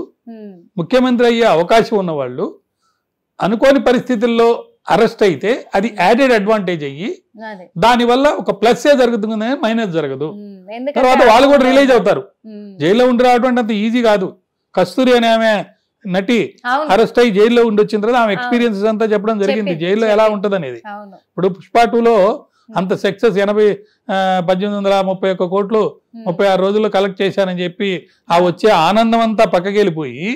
[SPEAKER 2] ముఖ్యమంత్రి అయ్యే అవకాశం ఉన్న వాళ్ళు అనుకోని పరిస్థితుల్లో అరెస్ట్ అయితే అది యాడెడ్ అడ్వాంటేజ్ అయ్యి దానివల్ల ఒక ప్లస్ ఏ జరుగుతుంది, మైనస్ జరగదు. తర్వాత వాళ్ళు కూడా రిలీజ్ అవుతారు. జైల్లో ఉండి రావడం అంత ఈజీ కాదు. కస్తూరి అనే ఆమె నటి అరెస్ట్ అయ్యి జైల్లో ఉండి వచ్చిన తర్వాత ఆమె ఎక్స్పీరియన్సెస్ అంతా చెప్పడం జరిగింది జైల్లో ఎలా ఉంటది అనేది. ఇప్పుడు పుష్ప 2లో అంత సక్సెస్ 1831 కోట్లు 36 రోజుల్లో కలెక్ట్ చేశానని చెప్పి ఆ వచ్చే ఆనందం అంతా పక్కకెళ్ళిపోయి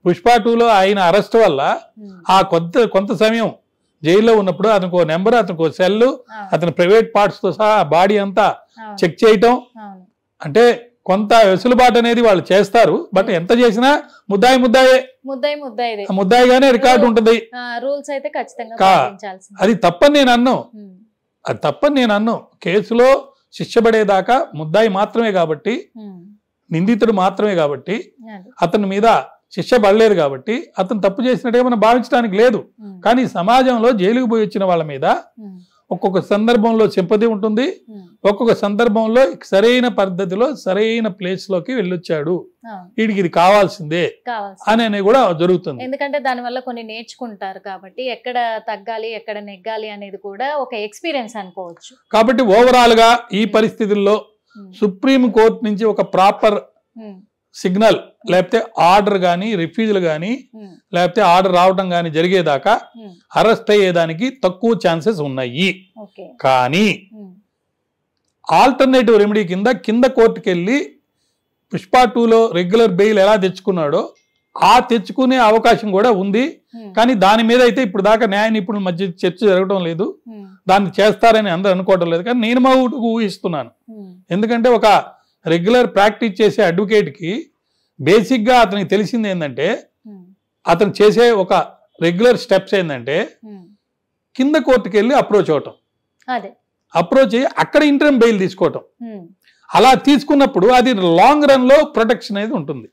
[SPEAKER 2] పుష్ప 2లో ఆయన అరెస్ట్ వల్ల ఆ కొంత సమయం జైల్లో ఉన్నప్పుడు అతనికి నెంబర్, అతనికి సెల్, అతని ప్రైవేట్ పార్ట్స్ తో సహా బాడీ అంతా చెక్ చేయటం, అంటే కొంత వెసులుబాటు అనేది వాళ్ళు చేస్తారు. బట్ ఎంత చేసినా ముద్దాయిగానే రికార్డు ఉంటుంది. అది తప్పని నేను అన్నాను. కేసులో శిక్ష పడేదాకా ముద్దాయి మాత్రమే కాబట్టి, నిందితుడు మాత్రమే కాబట్టి, అతని మీద శిక్ష పడలేదు కాబట్టి అతను తప్పు చేసినట్టుగా మనం భావించడానికి లేదు. కానీ సమాజంలో జైలుకు పోయి వచ్చిన వాళ్ళ మీద ఒక్కొక్క సందర్భంలో సింపతి ఉంటుంది, ఒక్కొక్క సందర్భంలో సరైన పద్ధతిలో సరైన ప్లేస్ లోకి వెళ్ళొచ్చాడు, వీడికి ఇది కావాల్సిందే అని కూడా జరుగుతుంది.
[SPEAKER 1] ఎందుకంటే దాని వల్ల కొన్ని నేర్చుకుంటారు కాబట్టి ఎక్కడ తగ్గాలి ఎక్కడ నెగ్గాలి అనేది కూడా ఒక ఎక్స్పీరియన్స్ అనుకోవచ్చు.
[SPEAKER 2] కాబట్టి ఓవరాల్ గా ఈ పరిస్థితుల్లో సుప్రీం కోర్టు నుంచి ఒక ప్రాపర్ సిగ్నల్ లేకపోతే ఆర్డర్ గానీ రిఫ్యూజల్ గానీ లేకపోతే ఆర్డర్ రావడం గానీ జరిగేదాకా అరెస్ట్ అయ్యేదానికి తక్కువ ఛాన్సెస్ ఉన్నాయి. కానీ ఆల్టర్నేటివ్ రెమెడీ కింద కోర్టుకి వెళ్ళి పుష్ప 2లో రెగ్యులర్ బెయిల్ ఎలా తెచ్చుకున్నాడో ఆ తెచ్చుకునే అవకాశం కూడా ఉంది. కానీ దాని మీద అయితే ఇప్పుడు దాకా న్యాయ నిపుణుల మధ్య చర్చ జరగడం లేదు, దాన్ని చేస్తారని అందరూ అనుకోవడం లేదు. కానీ నేను ఊహిస్తున్నాను. ఎందుకంటే ఒక రెగ్యులర్ ప్రాక్టీస్ చేసే అడ్వకేట్ కి బేసిక్ గా అతనికి తెలిసింది ఏంటంటే, అతను చేసే ఒక రెగ్యులర్ స్టెప్స్ ఏంటంటే కింద కోర్టుకి వెళ్ళి అప్రోచ్ అవటం, అప్రోచ్ అయ్యి అక్కడ ఇంటర్మ్ బెయిల్ తీసుకోవటం. అలా తీసుకున్నప్పుడు అది లాంగ్ రన్ లో ప్రొటెక్షన్ అనేది ఉంటుంది.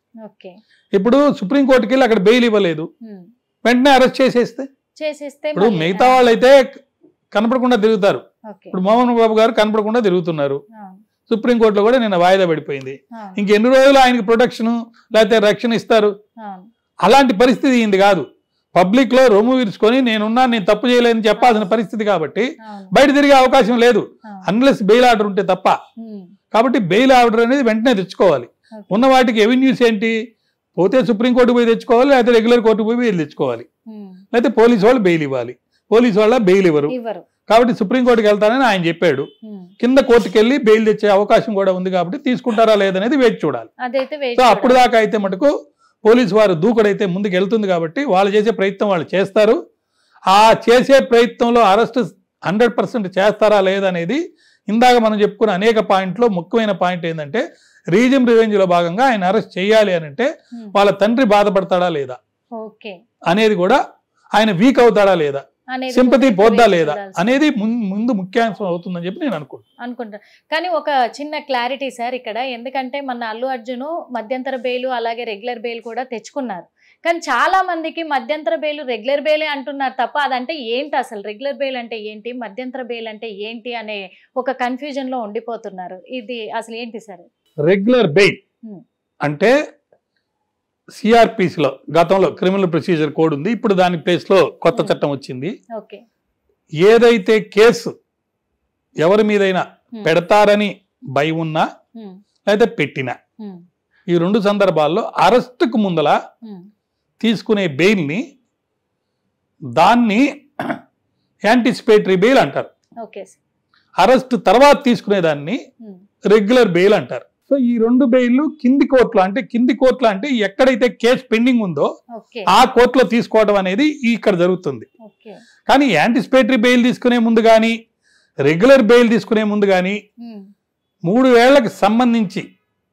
[SPEAKER 2] ఇప్పుడు సుప్రీంకోర్టుకి వెళ్ళి అక్కడ బెయిల్ ఇవ్వలేదు, వెంటనే అరెస్ట్ చేసేస్తే ఇప్పుడు మిగతా వాళ్ళు అయితే కనపడకుండా తిరుగుతారు. ఇప్పుడు మోహన్ బాబు గారు కనపడకుండా తిరుగుతున్నారు. సుప్రీంకోర్టులో కూడా నిన్న వాయిదా పడిపోయింది. ఇంకెన్ని రోజులు ఆయనకి ప్రొటెక్షన్ లేకపోతే రక్షణ ఇస్తారు? అలాంటి పరిస్థితి ఇది కాదు. పబ్లిక్ లో రొమ్ము విరుచుకొని నేను తప్పు చేయలేదని చెప్పాల్సిన పరిస్థితి కాబట్టి బయట తిరిగే అవకాశం లేదు అన్లెస్ బెయిల్ ఆర్డర్ ఉంటే తప్ప. కాబట్టి బెయిల్ ఆర్డర్ అనేది వెంటనే తెచ్చుకోవాలి. ఉన్న వాటికి ఎవెన్యూస్ ఏంటి? పోతే సుప్రీంకోర్టు పోయి తెచ్చుకోవాలి, లేకపోతే రెగ్యులర్ కోర్టు పోయి బెయిల్ తెచ్చుకోవాలి, లేకపోతే పోలీసు వాళ్ళు బెయిల్ ఇవ్వాలి. పోలీసు వాళ్ళ బెయిల్ ఇవ్వరు. కాబట్టి సుప్రీంకోర్టుకి వెళ్తానని ఆయన చెప్పాడు. కింద కోర్టుకి వెళ్ళి బెయిల్ తెచ్చే అవకాశం కూడా ఉంది కాబట్టి తీసుకుంటారా లేదనేది వేచి చూడాలి. సో అప్పుడు దాకా అయితే మటుకు పోలీసు వారు దూకుడైతే ముందుకు వెళ్తుంది కాబట్టి వాళ్ళు చేసే ప్రయత్నం వాళ్ళు చేస్తారు. ఆ చేసే ప్రయత్నంలో అరెస్ట్ 100% చేస్తారా లేదనేది ఇందాక మనం చెప్పుకున్న అనేక పాయింట్లో ముఖ్యమైన పాయింట్ ఏంటంటే రీజన్ రివెంజ్ లో భాగంగా ఆయన అరెస్ట్ చేయాలి అని అంటే వాళ్ళ తండ్రి బాధపడతాడా లేదా అనేది కూడా, ఆయన వీక్ అవుతాడా లేదా, సింపతి పోద్దా లేదా అనేది ముందు ముఖ్యాంశం అవుతుందని చెప్పి నేను అనుకుంటా.
[SPEAKER 1] కానీ ఒక చిన్న క్లారిటీ సార్ ఇక్కడ, ఎందుకంటే మన అల్లు అర్జున్ మధ్యంతర బెయిల్ అలాగే రెగ్యులర్ బెయిల్ కూడా తెచ్చుకున్నారు. కానీ చాలా మందికి మధ్యంతర బెయిల్ రెగ్యులర్ బెయిలే అంటున్నారు తప్ప అదంటే ఏంటి, అసలు రెగ్యులర్ బెయిల్ అంటే ఏంటి, మధ్యంతర బెయిల్ అంటే ఏంటి అనే ఒక కన్ఫ్యూజన్ లో ఉండిపోతున్నారు. ఇది అసలు ఏంటి సార్?
[SPEAKER 2] రెగ్యులర్ బెయిల్ అంటే సిఆర్పిసిలో గతంలో క్రిమినల్ ప్రొసీజర్ కోడ్ ఉంది, ఇప్పుడు దాని ప్లేస్ లో కొత్త చట్టం వచ్చింది. ఏదైతే కేసు ఎవరి మీదైనా పెడతారని భయం ఉన్నా లేదా పెట్టినా, ఈ రెండు సందర్భాల్లో అరెస్టుకు ముందల తీసుకునే బెయిల్ని దాన్ని యాంటిసిపేటరీ బెయిల్ అంటారు. అరెస్ట్ తర్వాత తీసుకునే దాన్ని రెగ్యులర్ బెయిల్ అంటారు. సో ఈ రెండు బెయిల్ కింది కోర్టులో అంటే ఎక్కడైతే కేసు పెండింగ్ ఉందో ఆ కోర్టులో తీసుకోవడం అనేది ఇక్కడ జరుగుతుంది. కానీ యాంటిసిపేటరీ బెయిల్ తీసుకునే ముందు కానీ రెగ్యులర్ బెయిల్ తీసుకునే ముందు కానీ 3 ఏళ్లకు సంబంధించి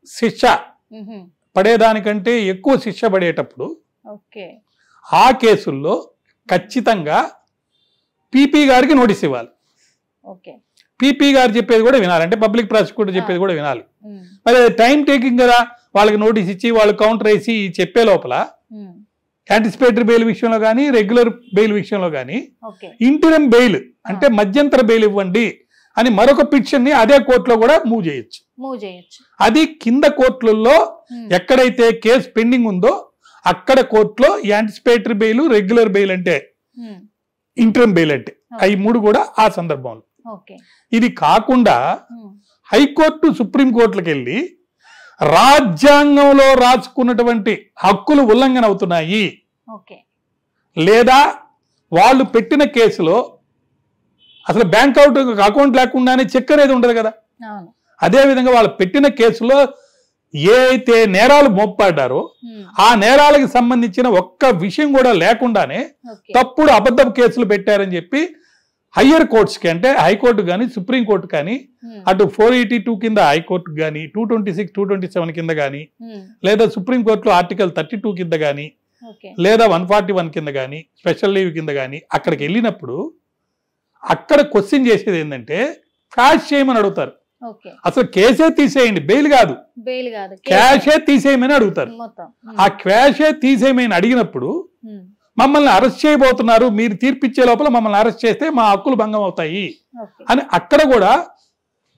[SPEAKER 2] శిక్ష పడేదానికంటే ఎక్కువ శిక్ష పడేటప్పుడు ఆ కేసుల్లో ఖచ్చితంగా పీపీ గారికి నోటీస్ ఇవ్వాలి. పీపీ గారు చెప్పేది కూడా వినాలి, అంటే పబ్లిక్ ప్రాసిక్యూటర్ చెప్పేది కూడా వినాలి. మరి టైం టేకింగ్ కదా, వాళ్ళకి నోటీస్ ఇచ్చి వాళ్ళు కౌంటర్ వేసి చెప్పే లోపల యాంటిసిపేటరీ బెయిల్ విషయంలో కానీ రెగ్యులర్ బెయిల్ విషయంలో కానీ ఇంటరిమ్ బెయిల్ అంటే మధ్యంతర బెయిల్ ఇవ్వండి అని మరొక పిటిషన్ ని అదే కోర్టులో కూడా మూవ్ చేయొచ్చు. అది కింద కోర్టులలో ఎక్కడైతే కేసు పెండింగ్ ఉందో అక్కడ కోర్టులో యాంటిసిపేటరీ బెయిల్, రెగ్యులర్ బెయిల్ అంటే ఇంటరిమ్ బెయిల్ అంటే అవి 3 కూడా ఆ సందర్భంలో. ఇది కాకుండా హైకోర్టు సుప్రీంకోర్టులకు వెళ్ళి రాజ్యాంగంలో రాసుకున్నటువంటి హక్కులు ఉల్లంఘన అవుతున్నాయి, లేదా వాళ్ళు పెట్టిన కేసులో అసలు బ్యాంక్ అకౌంట్ లేకుండానే చెక్ అనేది ఉండదు కదా, అదేవిధంగా వాళ్ళు పెట్టిన కేసులో ఏ అయితే నేరాలు మోపడ్డారో ఆ నేరాలకు సంబంధించిన ఒక్క విషయం కూడా లేకుండానే తప్పుడు అబద్ధపు కేసులు పెట్టారని చెప్పి హయ్యర్ కోర్ట్స్ కి అంటే హైకోర్టు కానీ సుప్రీంకోర్టు కానీ అటు 482 కింద హైకోర్టు కానీ 226, 227 కింద కానీ లేదా సుప్రీంకోర్టులో ఆర్టికల్ 32 కింద కానీ లేదా 141 కింద కానీ స్పెషల్ లీవ్ కింద కానీ అక్కడికి వెళ్ళినప్పుడు అక్కడ క్వశ్చన్ చేసేది ఏంటంటే క్యాష్ చేయమని అడుగుతారు. అసలు కేసే తీసేయండి, బెయిల్ కాదు, క్యాషే తీసేయమని అడుగుతారు. ఆ క్యాషే తీసేయమని అడిగినప్పుడు మమ్మల్ని అరెస్ట్ చేయబోతున్నారు, మీరు తీర్పిచ్చే లోపల మమ్మల్ని అరెస్ట్ చేస్తే మా హక్కులు భంగం అవుతాయి అని అక్కడ కూడా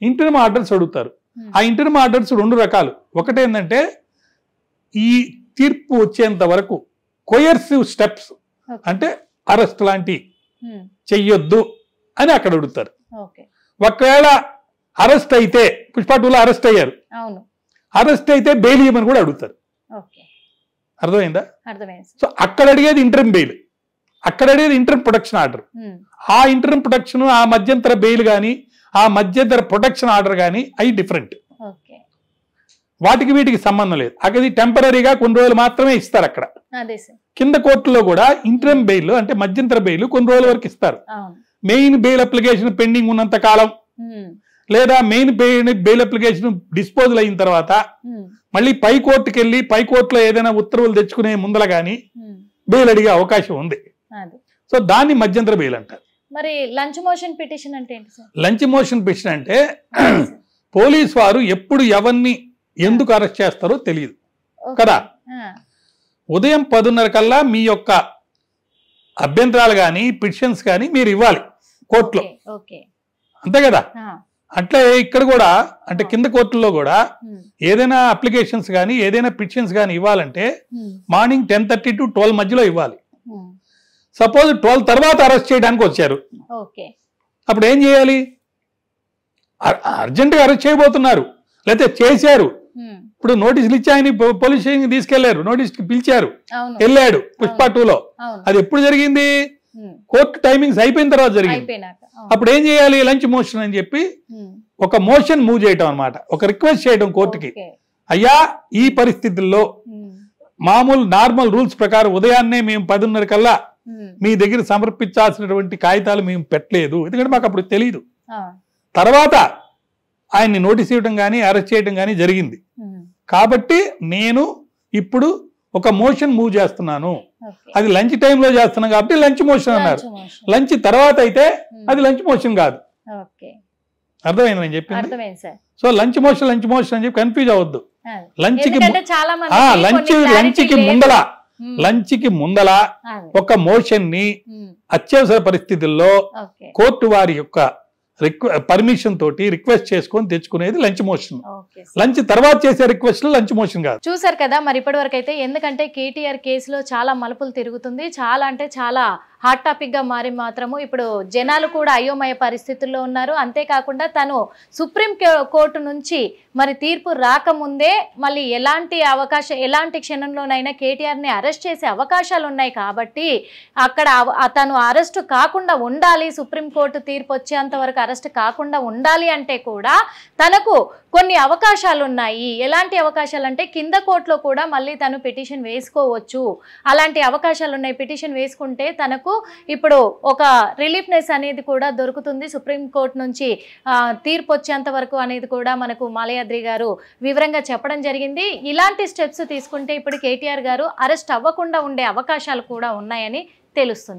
[SPEAKER 2] ఇంటరిమ్ ఆర్డర్స్ అడుగుతారు. ఆ ఇంటరిమ్ ఆర్డర్స్ 2 రకాలు. ఒకటేంటంటే ఈ తీర్పు వచ్చేంత వరకు కొయర్సివ్ స్టెప్స్ అంటే అరెస్ట్ లాంటి చెయ్యొద్దు అని అక్కడ అడుగుతారు. ఒకవేళ అరెస్ట్ అయితే పుష్ప 2లో అరెస్ట్ అయ్యారు, అరెస్ట్ అయితే బెయిల్ ఇవ్వమని కూడా అడుగుతారు. అర్థమైందా? సో అక్కడ అడిగేది ఇంటరిమ్ బెయిల్, అక్కడ అడిగేది ఇంటరిమ్ ప్రొటెక్షన్ ఆర్డర్. ఆ ఇంటరిమ్ ప్రొటెక్షన్, ఆ మధ్యంతర బెయిల్ కానీ ఆ మధ్యంతర ప్రొటెక్షన్ ఆర్డర్ కానీ అవి డిఫరెంట్, వాటికి వీటికి సంబంధం లేదు. అది టెంపరీగా కొన్ని రోజులు మాత్రమే ఇస్తారు. అక్కడ కింద కోర్టులో కూడా ఇంటరిమ్ బెయిల్ అంటే మధ్యంతర బెయిల్ కొన్ని రోజుల వరకు ఇస్తారు. మెయిన్ బెయిల్ అప్లికేషన్ పెండింగ్ ఉన్నంత కాలం లేదా మెయిన్ బెయిల్ అప్లికేషన్ డిస్పోజల్ అయిన తర్వాత మళ్ళీ పై కోర్టుకి వెళ్ళి పై కోర్టులో ఏదైనా ఉత్తర్వులు తెచ్చుకునే ముందల గానీ బెయిల్ అడిగే అవకాశం ఉంది. సో దాన్ని మధ్యంతర బెయిల్ అంటారు.
[SPEAKER 1] మరి లంచ్ మోషన్ పిటిషన్ అంటే ఏంటి సార్?
[SPEAKER 2] లంచ్ మోషన్ పిటిషన్ అంటే పోలీస్ వారు ఎప్పుడు ఎవరిని ఎందుకు అరెస్ట్ చేస్తారో తెలియదు కదా. ఉదయం 10:30 కల్లా మీ యొక్క అభ్యంతరాలు కానీ పిటిషన్స్ కానీ మీరు ఇవ్వాలి కోర్టులో, అంతే కదా. అట్లే ఇక్కడ కూడా అంటే కింద కోర్టుల్లో కూడా ఏదైనా అప్లికేషన్స్ కానీ ఏదైనా పిటిషన్స్ కానీ ఇవ్వాలంటే మార్నింగ్ 10:30 to 12 మధ్యలో ఇవ్వాలి. సపోజ్ 12 తర్వాత అరెస్ట్ చేయడానికి వచ్చారు, అప్పుడు ఏం చేయాలి? అర్జెంటుగా అరెస్ట్ చేయబోతున్నారు లేకపోతే చేశారు, ఇప్పుడు నోటీసులు ఇచ్చి ఆయన పోలీస్ స్టేషన్ తీసుకెళ్లారు, నోటీస్ పిలిచారు, వెళ్ళాడు పుష్ప 2లో. అది ఎప్పుడు జరిగింది? కోర్టు టైమింగ్స్ అయిపోయిన తర్వాత జరిగింది. అప్పుడు ఏం చేయాలి? లంచ్ మోషన్ అని చెప్పి ఒక మోషన్ మూవ్ చేయటం అన్నమాట, ఒక రిక్వెస్ట్ చేయడం కోర్టుకి, అయ్యా ఈ పరిస్థితుల్లో మామూలు నార్మల్ రూల్స్ ప్రకారం ఉదయాన్నే మేము 10:30 కల్లా మీ దగ్గర సమర్పించాల్సినటువంటి కాగితాలు మేము పెట్టలేదు, ఎందుకంటే మాకు అప్పుడు తెలియదు. తర్వాత ఆయన్ని నోటీస్ ఇవ్వడం కానీ అరెస్ట్ చేయడం కానీ జరిగింది. కాబట్టి నేను ఇప్పుడు ఒక మోషన్ మూవ్ చేస్తున్నాను. అది లంచ్ టైంలో చేస్తున్నాను కాబట్టి లంచ్ మోషన్ అన్నారు. లంచ్ తర్వాత అయితే అది లంచ్ మోషన్ కాదు. అర్థమైంది నేను చెప్పింది. సో లంచ్ మోషన్ అని చెప్పి కన్ఫ్యూజ్ అవ్వద్దు. లంచ్కి ముందల ఒక మోషన్ ని అత్యవసర పరిస్థితుల్లో కోర్టు వారి యొక్క పర్మిషన్ తోటి రిక్వెస్ట్ చేసుకొని తెచ్చుకునేది లంచ్ మోషన్. లంచ్ తర్వాత చేసే రిక్వెస్ట్ లంచ్ మోషన్ కాదు.
[SPEAKER 1] చూసారు కదా మరి ఇప్పటి వరకు అయితే. ఎందుకంటే కేటీఆర్ కేసులో చాలా మలుపులు తిరుగుతుంది, చాలా అంటే చాలా హాట్ టాపిక్ గా మారి మాత్రము ఇప్పుడు జనాలు కూడా అయోమయ పరిస్థితుల్లో ఉన్నారు. అంతేకాకుండా తను సుప్రీం కోర్టు నుంచి మరి తీర్పు రాకముందే మళ్ళీ ఎలాంటి క్షణంలోనైనా కేటీఆర్ ని అరెస్ట్ చేసే అవకాశాలు ఉన్నాయి. కాబట్టి అక్కడ తను అరెస్ట్ కాకుండా ఉండాలి, సుప్రీంకోర్టు తీర్పు వచ్చేంత వరకు అరెస్ట్ కాకుండా ఉండాలి అంటే కూడా తనకు కొన్ని అవకాశాలు ఉన్నాయి. ఎలాంటి అవకాశాలు అంటే కింద కోర్టులో కూడా మళ్ళీ తను పిటిషన్ వేసుకోవచ్చు. అలాంటి అవకాశాలు ఉన్నాయి. పిటిషన్ వేసుకుంటే తనకు ఇప్పుడు ఒక రిలీఫ్నెస్ అనేది కూడా దొరుకుతుంది సుప్రీంకోర్టు నుంచి తీర్పు వచ్చేంత వరకు అనేది కూడా మనకు మాలయాద్రి గారు వివరంగా చెప్పడం జరిగింది. ఇలాంటి స్టెప్స్ తీసుకుంటే ఇప్పుడు కేటీఆర్ గారు అరెస్ట్ అవ్వకుండా ఉండే అవకాశాలు కూడా ఉన్నాయని తెలుస్తుంది.